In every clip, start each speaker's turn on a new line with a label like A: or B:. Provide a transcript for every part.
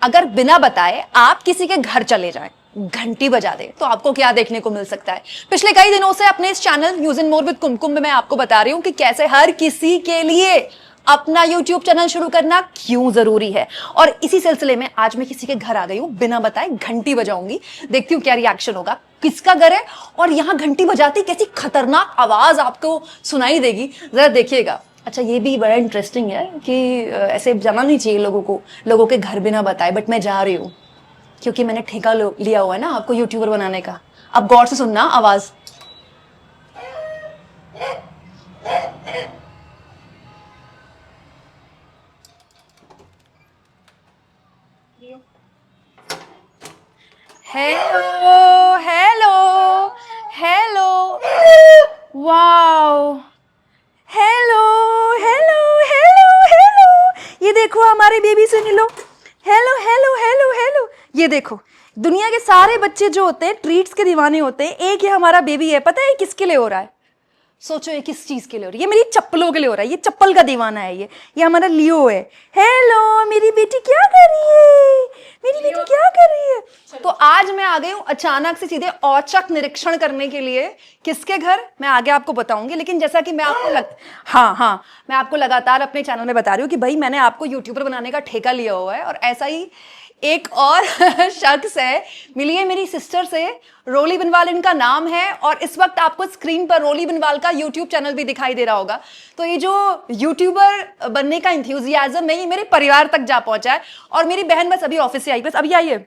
A: अगर बिना बताए आप किसी के घर चले जाएं, घंटी बजा दे, तो आपको क्या देखने को मिल सकता है। पिछले कई दिनों से अपने इस channel news in more with Kumkum में मैं आपको बता रही हूं कि कैसे हर किसी के लिए अपना YouTube चैनल शुरू करना क्यों जरूरी है। और इसी सिलसिले में आज मैं किसी के घर आ गई हूं, बिना बताए घंटी बजाऊंगी, देखती हूं क्या रिएक्शन होगा, किसका घर है और यहां घंटी बजाती कैसी खतरनाक आवाज आपको सुनाई देगी, जरा देखिएगा। अच्छा, ये भी बड़ा इंटरेस्टिंग है कि ऐसे जाना नहीं चाहिए लोगों के घर बिना बताए, बट मैं जा रही हूँ क्योंकि मैंने ठेका लिया हुआ है ना आपको यूट्यूबर बनाने का। अब गौर से सुनना आवाज। Hello hello hello, wow, hello hello hello hello, ये देखो हमारे बेबी से मिलो। हेलो हेलो हेलो हेलो, ये देखो दुनिया के सारे बच्चे जो होते हैं ट्रीट्स के दीवाने होते हैं, एक ये हमारा बेबी है। पता है किसके लिए हो रहा है? सोचो ये किस चीज के लिए हो रहा है? ये मेरी चप्पलों के लिए हो रहा है, ये चप्पल का दीवाना है। ये हमारा लियो है। हेलो, मेरी बेटी क्या कर रही है? मेरी बेटी क्या कर रही है? तो आज मैं आ गई हूँ अचानक से सीधे औचक निरीक्षण करने के लिए। किसके घर मैं आगे आपको बताऊंगी, लेकिन जैसा कि मैं आपको हाँ, मैं आपको लगातार अपने चैनल में बता रही हूँ कि भाई मैंने आपको यूट्यूबर बनाने का ठेका लिया हुआ है। और ऐसा ही एक और शख्स है, मिली है मेरी सिस्टर से, रोली बिनवाल इनका नाम है। और इस वक्त आपको स्क्रीन पर रोली बिनवाल का यूट्यूब चैनल भी दिखाई दे रहा होगा। तो ये जो यूट्यूबर बनने का इंथ्यूजियाज्म नहीं मेरे परिवार तक जा पहुंचा है। और मेरी बहन बस अभी ऑफिस से आई, बस अभी आई है,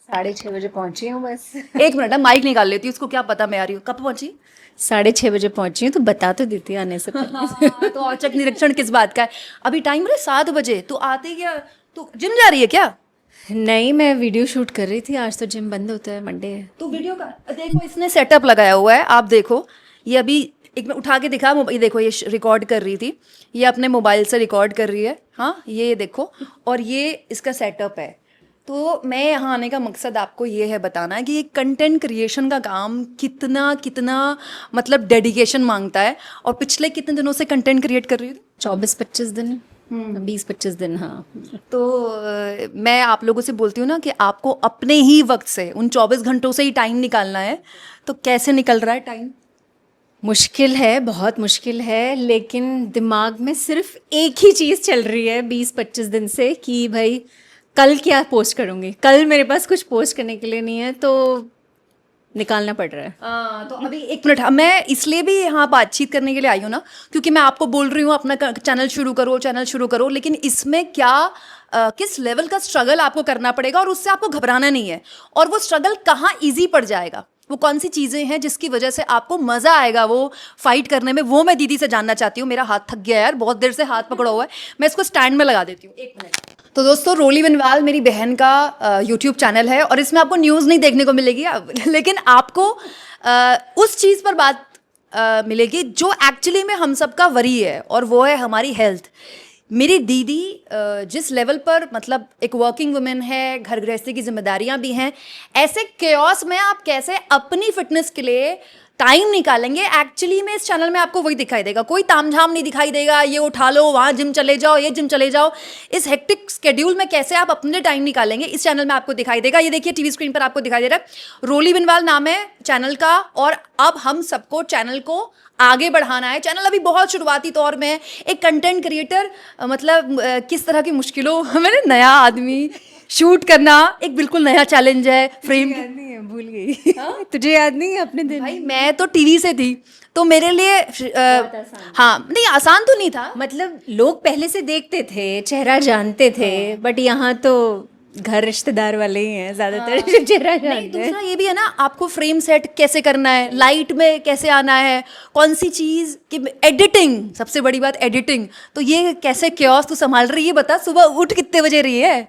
B: 6:30 बजे पहुंची हूँ बस।
A: एक मिनट है, माइक निकाल लेती हूँ, उसको क्या पता मैं आ रही हूँ। कब पहुंची?
B: 6:30 बजे पहुंची हूँ, तो बता तो देती आने से पहले।
A: तो औचक निरीक्षण किस बात का है? अभी टाइम रहे 7 बजे, तो आते क्या? तो जिम जा रही है क्या?
B: नहीं, मैं वीडियो शूट कर रही थी, आज तो जिम बंद होता है, मंडे है।
A: तो वीडियो का देखो, इसने सेटअप लगाया हुआ है, आप देखो। ये अभी एक मैं उठा के दिखा, ये देखो, ये रिकॉर्ड कर रही थी, ये अपने मोबाइल से रिकॉर्ड कर रही है। हाँ, ये देखो, और ये इसका सेटअप है। तो मैं यहाँ आने का मकसद आपको ये है बताना कि ये कंटेंट क्रिएशन का काम कितना कितना मतलब डेडिकेशन मांगता है। और पिछले कितने दिनों से कंटेंट क्रिएट कर रही हूँ?
B: 24-25 दिन, 20-25 दिन, हाँ।
A: तो मैं आप लोगों से बोलती हूँ ना कि आपको अपने ही वक्त से, उन 24 घंटों से ही टाइम निकालना है। तो कैसे निकल रहा है टाइम?
B: मुश्किल है, बहुत मुश्किल है, लेकिन दिमाग में सिर्फ एक ही चीज़ चल रही है 20-25 दिन से कि भाई कल क्या पोस्ट करूँगी। कल मेरे पास कुछ पोस्ट करने के लिए नहीं है, तो निकालना पड़ रहा है।
A: तो अभी एक मिनट, मैं इसलिए भी यहाँ बातचीत करने के लिए आई हूँ ना, क्योंकि मैं आपको बोल रही हूँ अपना चैनल शुरू करो, चैनल शुरू करो, लेकिन इसमें क्या किस लेवल का स्ट्रगल आपको करना पड़ेगा और उससे आपको घबराना नहीं है। और वो स्ट्रगल कहाँ ईजी पड़ जाएगा, वो कौन सी चीज़ें हैं जिसकी वजह से आपको मज़ा आएगा वो फाइट करने में, वो मैं दीदी से जानना चाहती हूँ। मेरा हाथ थक गया यार, बहुत देर से हाथ पकड़ा हुआ है, मैं इसको स्टैंड में लगा देती हूँ, एक मिनट। तो दोस्तों, रोली बिनवाल मेरी बहन का यूट्यूब चैनल है और इसमें आपको न्यूज़ नहीं देखने को मिलेगी, लेकिन आपको उस चीज़ पर बात मिलेगी जो एक्चुअली में हम सबका वरी है, और वो है हमारी हेल्थ। मेरी दीदी जिस लेवल पर, मतलब एक वर्किंग वुमेन है, घर गृहस्थी की जिम्मेदारियां भी हैं, ऐसे केओस में आप कैसे अपनी फिटनेस के लिए टाइम निकालेंगे? एक्चुअली में इस चैनल में आपको वही दिखाई देगा, कोई तामझाम नहीं दिखाई देगा, ये उठा लो, वहाँ जिम चले जाओ, ये जिम चले जाओ। इस हेक्टिक स्केड्यूल में कैसे आप अपने टाइम निकालेंगे, इस चैनल में आपको दिखाई देगा। ये देखिए टीवी स्क्रीन पर आपको दिखाई दे रहा है, रोली बिनवाल नाम है चैनल का। और अब हम सबको चैनल को आगे बढ़ाना है। चैनल अभी बहुत शुरुआती तौर में है। एक कंटेंट क्रिएटर मतलब किस तरह की मुश्किलों मैंने, नया आदमी शूट करना एक बिल्कुल नया चैलेंज है। फ्रेम
B: याद नहीं है, भूल गई। तुझे याद नहीं है अपने दिन?
A: भाई मैं तो टीवी से थी, तो मेरे लिए हाँ, नहीं आसान तो नहीं था।
B: मतलब लोग पहले से देखते थे, चेहरा जानते थे, बट यहाँ तो घर रिश्तेदार वाले ही हैं ज्यादातर जो चेहरा
A: नहीं,
B: जानते हैं।
A: दूसरा ये भी है ना, आपको फ्रेम सेट कैसे करना है, लाइट में कैसे आना है, कौन सी चीज़ की एडिटिंग, सबसे बड़ी बात एडिटिंग। तो ये कैसे क्योस तू संभाल रही है, बता। सुबह उठ कितने बजे रही है?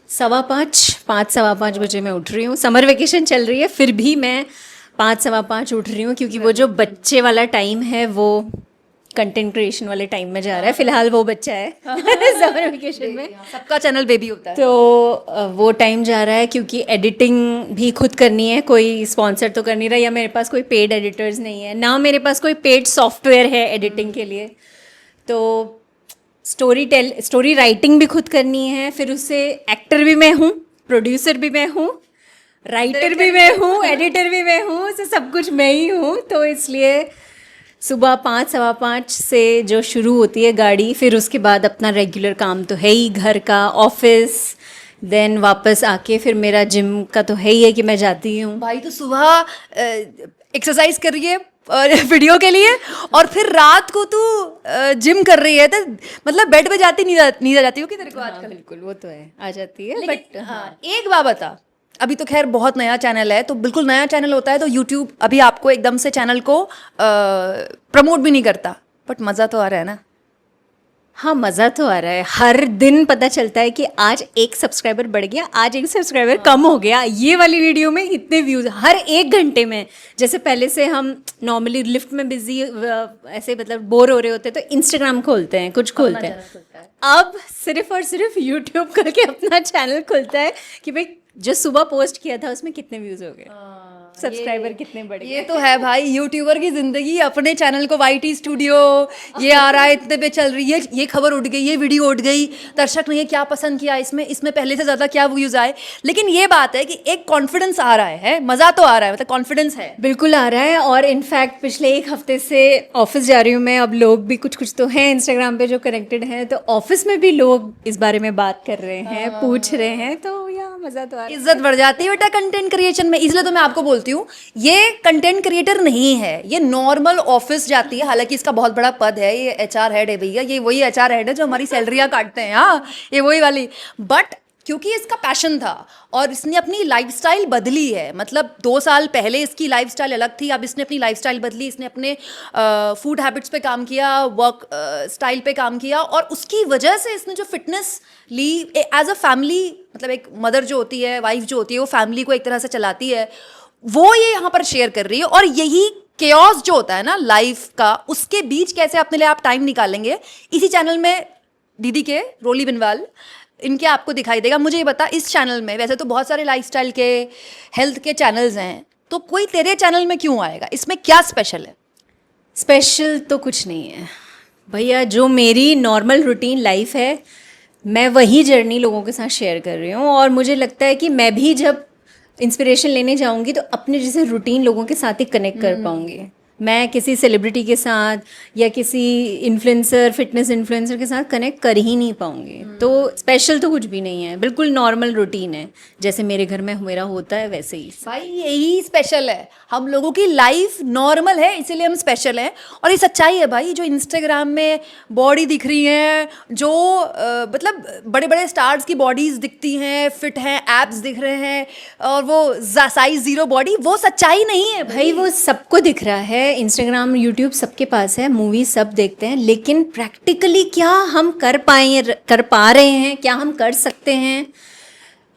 B: 5:15 बजे मैं उठ रही हूँ। समर वेकेशन चल रही है, फिर भी मैं 5-5:15 उठ रही हूँ, क्योंकि वो जो बच्चे वाला टाइम है वो कंटेंट क्रिएशन वाले टाइम में जा रहा है। फिलहाल वो बच्चा है समर वेकेशन में,
A: सबका चैनल बेबी होता है।
B: तो वो टाइम जा रहा है, क्योंकि एडिटिंग भी खुद करनी है, कोई स्पॉन्सर तो कर नहीं रहा, या मेरे पास कोई पेड एडिटर्स नहीं है ना, मेरे पास कोई पेड सॉफ्टवेयर है एडिटिंग के लिए। तो स्टोरी राइटिंग भी खुद करनी है, फिर उससे एक्टर भी मैं हूँ, प्रोड्यूसर भी मैं हूँ, राइटर भी मैं हूँ, एडिटर भी मैं हूँ, तो सब कुछ मैं ही हूँ। तो इसलिए सुबह 5 सवा 5 से जो शुरू होती है गाड़ी, फिर उसके बाद अपना रेगुलर काम तो है ही, घर का, ऑफिस, देन वापस आके फिर मेरा जिम का तो है ही है कि मैं जाती हूँ।
A: भाई तो सुबह एक्सरसाइज कर रही है वीडियो के लिए, और फिर रात को तू जिम कर रही है, तो मतलब बेड पे जाती नींद आ जाती हो कि तेरे को
B: हाँ,
A: आजकल?
B: बिल्कुल वो तो है, आ जाती है।
A: बट हाँ, एक बात बता, अभी तो खैर बहुत नया चैनल है, तो बिल्कुल नया चैनल होता है तो यूट्यूब अभी आपको एकदम से चैनल को प्रमोट भी नहीं करता, बट मज़ा तो आ रहा है ना?
B: हाँ, मज़ा तो आ रहा है। हर दिन पता चलता है कि आज एक सब्सक्राइबर बढ़ गया, आज एक सब्सक्राइबर कम हो गया, ये वाली वीडियो में इतने व्यूज़ हर 1 घंटे में। जैसे पहले से हम नॉर्मली लिफ्ट में बिजी ऐसे मतलब बोर हो रहे होते तो इंस्टाग्राम खोलते हैं, कुछ खोलते हैं। अब सिर्फ और सिर्फ यूट्यूब करके अपना चैनल खुलता है कि भाई जो सुबह पोस्ट किया था उसमें कितने व्यूज़ हो गए, सब्सक्राइबर कितने बढ़ गए।
A: ये तो है भाई यूट्यूबर की जिंदगी। अपने चैनल को वाईटी स्टूडियो ये आ रहा है, इतने पे चल रही है, ये खबर उठ गई, ये वीडियो उठ गई, दर्शक ने ये क्या पसंद किया, इसमें इसमें पहले से ज़्यादा क्या व्यूज़ आए। लेकिन ये बात है कि एक कॉन्फिडेंस आ रहा है, मज़ा तो आ रहा है, मतलब कॉन्फिडेंस है।
B: बिल्कुल आ रहा है। और इनफैक्ट पिछले 1 हफ्ते से ऑफिस जा रही हूँ मैं, अब लोग भी कुछ कुछ तो हैं इंस्टाग्राम पे जो कनेक्टेड हैं, तो ऑफिस में भी लोग इस बारे में बात कर रहे हैं, पूछ रहे हैं, तो या मज़ा तो आ रहा है।
A: इज्जत बढ़ जाती है बेटा कंटेंट क्रिएशन में। इसलिए तो मैं आपको बोलती हूँ, ये कंटेंट क्रिएटर नहीं है, ये नॉर्मल ऑफिस जाती है। हालांकि इसका बहुत बड़ा पद है, ये एचआर हेड है भैया, ये वही एचआर हेड है जो हमारी सैलरियाँ काटते हैं, हाँ ये वही वाली। बट क्योंकि इसका पैशन था और इसने अपनी लाइफस्टाइल बदली है, मतलब 2 साल पहले इसकी लाइफस्टाइल अलग थी, अब इसने अपनी लाइफस्टाइल बदली, इसने अपने फूड हैबिट्स पे काम किया, वर्क स्टाइल पे काम किया, और उसकी वजह से इसने जो फिटनेस ली एज अ फैमिली, मतलब एक मदर जो होती है, वाइफ जो होती है, वो फैमिली को एक तरह से चलाती है, वो ये यहाँ पर शेयर कर रही है। और यही केओस जो होता है ना लाइफ का, उसके बीच कैसे अपने लिए आप टाइम निकालेंगे, इसी चैनल में दीदी के रोली बिनवाल इनके आपको दिखाई देगा। मुझे ये बता, इस चैनल में वैसे तो बहुत सारे लाइफस्टाइल के, हेल्थ के चैनल्स हैं, तो कोई तेरे चैनल में क्यों आएगा? इसमें क्या स्पेशल है?
B: स्पेशल तो कुछ नहीं है भैया, जो मेरी नॉर्मल रूटीन लाइफ है मैं वही जर्नी लोगों के साथ शेयर कर रही हूँ। और मुझे लगता है कि मैं भी जब इंस्पिरेशन लेने जाऊँगी तो अपने जैसे रूटीन लोगों के साथ ही कनेक्ट कर पाऊँगी। मैं किसी सेलिब्रिटी के साथ या किसी इन्फ्लुएंसर, फिटनेस इन्फ्लुएंसर के साथ कनेक्ट कर ही नहीं पाऊँगी। तो स्पेशल तो कुछ भी नहीं है, बिल्कुल नॉर्मल रूटीन है, जैसे मेरे घर में मेरा होता है वैसे ही।
A: भाई यही स्पेशल है, हम लोगों की लाइफ नॉर्मल है इसीलिए हम स्पेशल हैं। और ये सच्चाई है भाई, जो इंस्टाग्राम में बॉडी दिख रही है, जो मतलब बड़े बड़े स्टार्स की बॉडीज दिखती हैं, फिट हैं, एब्स दिख रहे हैं, और वो साइज 0 बॉडी, वो सच्चाई नहीं है
B: भाई। वो सबको दिख रहा है, इंस्टाग्राम, यूट्यूब सबके पास है, मूवी सब देखते हैं, लेकिन प्रैक्टिकली क्या हम कर पा रहे हैं, क्या हम कर सकते हैं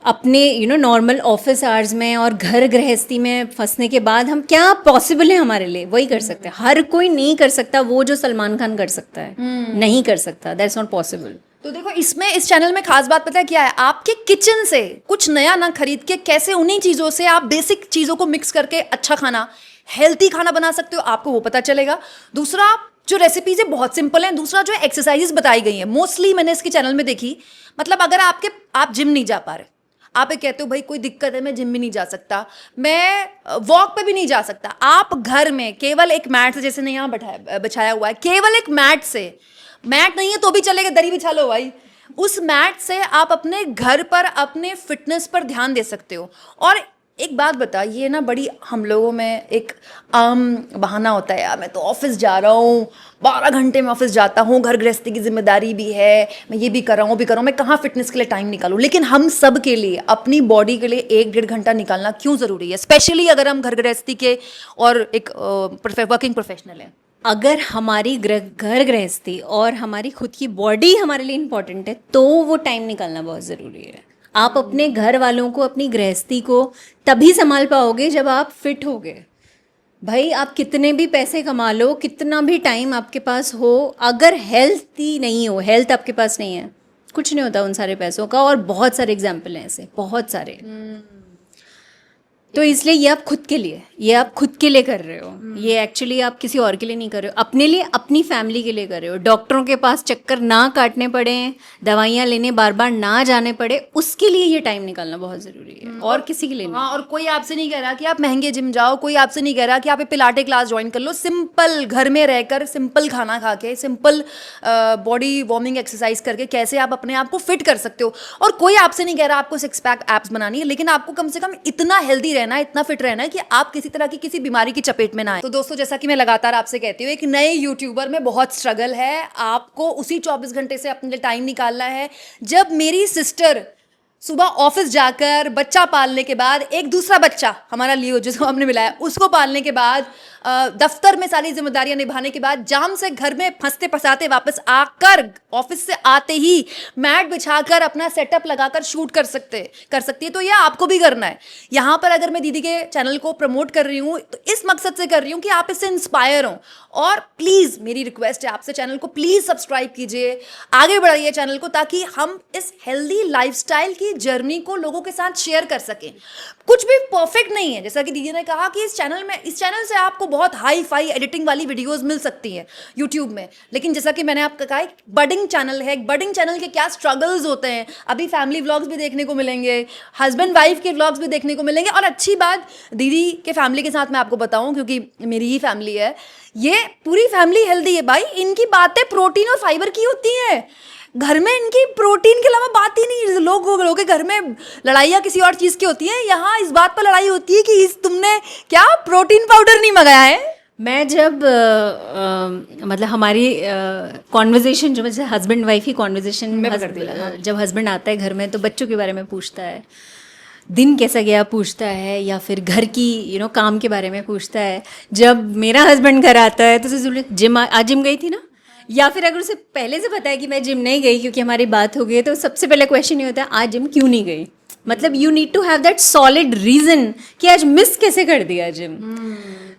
B: अपने नॉर्मल ऑफिस आवर्स में और घर गृहस्थी में फंसने के बाद, हम क्या पॉसिबल है हमारे लिए वही कर सकते हैं। हर कोई नहीं कर सकता वो जो सलमान खान कर सकता है, नहीं कर सकता, दैट्स नॉट पॉसिबल।
A: तो देखो, इसमें इस चैनल में खास बात पता है क्या है? आपके किचन से कुछ नया ना खरीद के, कैसे उन्हीं चीज़ों से आप बेसिक चीज़ों को मिक्स करके अच्छा खाना, हेल्थी खाना बना सकते हो, आपको वो पता चलेगा। दूसरा, जो रेसिपीज है बहुत सिंपल हैं। दूसरा, जो एक्सरसाइजेस बताई गई हैं मोस्टली मैंने इसके चैनल में देखी, मतलब अगर आप जिम नहीं जा पा रहे, आप ये कहते हो भाई कोई दिक्कत है, मैं जिम भी नहीं जा सकता, मैं वॉक पे भी नहीं जा सकता, आप घर में केवल एक मैट से, जैसे ने यहाँ बिछाया हुआ है, केवल एक मैट से, मैट नहीं है तो भी चलेगा, दरी बिछा लो भाई, उस मैट से आप अपने घर पर अपने फिटनेस पर ध्यान दे सकते हो। और एक बात बता, ये ना बड़ी हम लोगों में एक आम बहाना होता है, यार मैं तो ऑफिस जा रहा हूँ, 12 घंटे में ऑफिस जाता हूँ, घर गृहस्थी की जिम्मेदारी भी है, मैं ये भी कर रहा हूँ, वो भी कर रहा हूँ, मैं कहाँ फिटनेस के लिए टाइम निकालूँ। लेकिन हम सब के लिए, अपनी बॉडी के लिए 1-1.5 घंटा निकालना क्यों ज़रूरी है, स्पेशली अगर हम घर गृहस्थी के और एक वर्किंग प्रोफेशनल हैं।
B: अगर हमारी घर गृहस्थी और हमारी खुद की बॉडी हमारे लिए इम्पोर्टेंट है तो वो टाइम निकालना बहुत ज़रूरी है। आप अपने घर वालों को, अपनी गृहस्थी को तभी संभाल पाओगे जब आप फिट होगे। भाई आप कितने भी पैसे कमा लो, कितना भी टाइम आपके पास हो, अगर हेल्थ ही नहीं हो, हेल्थ आपके पास नहीं है, कुछ नहीं होता उन सारे पैसों का। और बहुत सारे एग्जाम्पल हैं ऐसे, बहुत सारे। तो इसलिए ये आप खुद के लिए कर रहे हो, ये एक्चुअली आप किसी और के लिए नहीं कर रहे हो, अपने लिए, अपनी फैमिली के लिए कर रहे हो। डॉक्टरों के पास चक्कर ना काटने पड़े, दवाइयाँ लेने बार बार ना जाने पड़े, उसके लिए ये टाइम निकालना बहुत ज़रूरी है, और किसी के लिए नहीं।
A: हाँ, और कोई आपसे नहीं कह रहा कि आप महंगे जिम जाओ, कोई आपसे नहीं कह रहा कि आप एक पिलाटे क्लास ज्वाइन कर लो। सिंपल घर में रहकर, सिंपल खाना खा के, सिंपल बॉडी वार्मिंग एक्सरसाइज करके कैसे आप अपने आप को फिट कर सकते हो। और कोई आपसे नहीं कह रहा आपको सिक्स पैक एब्स बनानी है, लेकिन आपको कम से कम इतना हेल्दी रहना है, इतना फिट रहना है कि आप किसी तरह की किसी बीमारी की चपेट में ना आए। तो दोस्तों, जैसा कि मैं लगातार आपसे कहती हूँ, एक नए यूट्यूबर में बहुत स्ट्रगल है। आपको उसी 24 घंटे से अपने लिए टाइम निकालना है। जब मेरी सिस्टर सुबह ऑफिस जाकर बच्चा पालने के बाद, एक दूसरा बच्चा हमारा लियो जिसको हमने मिलाया, उसको पालने के बाद, दफ्तर में सारी जिम्मेदारियां निभाने के बाद, जाम से घर में फंसते फंसाते वापस आकर, ऑफिस से आते ही मैट बिछाकर अपना सेटअप लगाकर शूट कर सकती है। तो ये आपको भी करना है। यहाँ पर अगर मैं दीदी के चैनल को प्रमोट कर रही हूँ तो इस मकसद से कर रही हूँ कि आप इससे इंस्पायर हो। और प्लीज़ मेरी रिक्वेस्ट है आपसे, चैनल को प्लीज़ सब्सक्राइब कीजिए, आगे बढ़ाइए चैनल को, ताकि हम इस हेल्दी लाइफस्टाइल की जर्नी को लोगों के साथ शेयर कर सकें। कुछ भी परफेक्ट नहीं है, जैसा कि दीदी ने कहा कि इस चैनल से आपको बहुत हाई फाई एडिटिंग वाली वीडियोस मिल सकती हैं यूट्यूब में, लेकिन जैसा कि मैंने आपको कहा, एक बडिंग चैनल है। एक बडिंग चैनल के क्या स्ट्रगल्स होते हैं, अभी फैमिली व्लॉग्स भी देखने को मिलेंगे, हस्बैंड वाइफ के व्लॉग्स भी देखने को मिलेंगे। और अच्छी बात, दीदी के फैमिली के साथ मैं आपको बताऊं, क्योंकि मेरी ही फैमिली है, ये पूरी फैमिली हेल्दी है भाई। इनकी बातें प्रोटीन और फाइबर की होती हैं। घर में इनकी प्रोटीन के अलावा बात ही नहीं। लोगों के घर में लड़ाइयाँ किसी और चीज़ की होती हैं, यहाँ इस बात पर लड़ाई होती है कि तुमने क्या प्रोटीन पाउडर नहीं मंगाया है।
B: मैं जब मतलब हमारी कॉन्वर्जेशन, जो जैसे हस्बैंड वाइफ की कॉन्वर्जेशन, जब हस्बैंड आता है घर में तो बच्चों के बारे में पूछता है, दिन कैसा गया पूछता है, या फिर घर की काम के बारे में पूछता है। जब मेरा हस्बैंड घर आता है तो उसे आज जिम गई थी ना, या फिर अगर उसे पहले से पता है कि मैं जिम नहीं गई क्योंकि हमारी बात हो गई, तो सबसे पहले क्वेश्चन ये होता है, आज जिम क्यों नहीं गई। मतलब you need to have that solid reason कि आज मिस कैसे कर दिया जिम।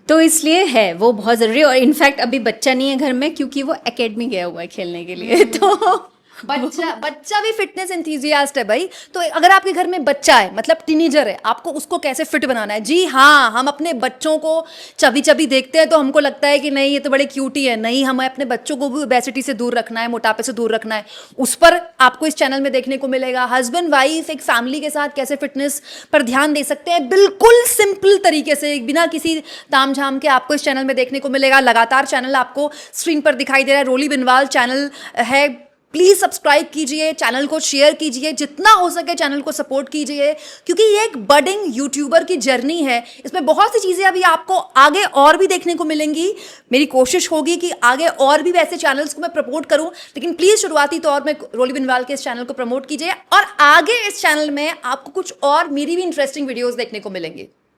B: तो इसलिए है वो बहुत ज़रूरी है। और इनफैक्ट अभी बच्चा नहीं है घर में क्योंकि वो एकेडमी गया हुआ है खेलने के लिए। तो
A: बच्चा भी फिटनेस एंथुसियास्ट है भाई। तो अगर आपके घर में बच्चा है, मतलब टीनेजर है, आपको उसको कैसे फिट बनाना है। जी हाँ, हम अपने बच्चों को चबी देखते हैं तो हमको लगता है कि नहीं ये तो बड़े क्यूटी है। नहीं, हमें अपने बच्चों को भी ओबेसिटी से दूर रखना है, मोटापे से दूर रखना है। उस पर आपको इस चैनल में देखने को मिलेगा। हस्बैंड वाइफ एक फैमिली के साथ कैसे फिटनेस पर ध्यान दे सकते हैं, बिल्कुल सिंपल तरीके से, बिना किसी ताम झाम के, आपको इस चैनल में देखने को मिलेगा। लगातार चैनल आपको स्क्रीन पर दिखाई दे रहा है, रोली बिनवाल चैनल है। प्लीज़ सब्सक्राइब कीजिए, चैनल को शेयर कीजिए, जितना हो सके चैनल को सपोर्ट कीजिए, क्योंकि ये एक बडिंग यूट्यूबर की जर्नी है। इसमें बहुत सी चीज़ें अभी आपको आगे और भी देखने को मिलेंगी। मेरी कोशिश होगी कि आगे और भी वैसे चैनल्स को मैं प्रमोट करूं, लेकिन प्लीज़ शुरुआती तौर में रोली बिनवाल के इस चैनल को प्रमोट कीजिए। और आगे इस चैनल में आपको कुछ और मेरी भी इंटरेस्टिंग वीडियोज़ देखने को मिलेंगी।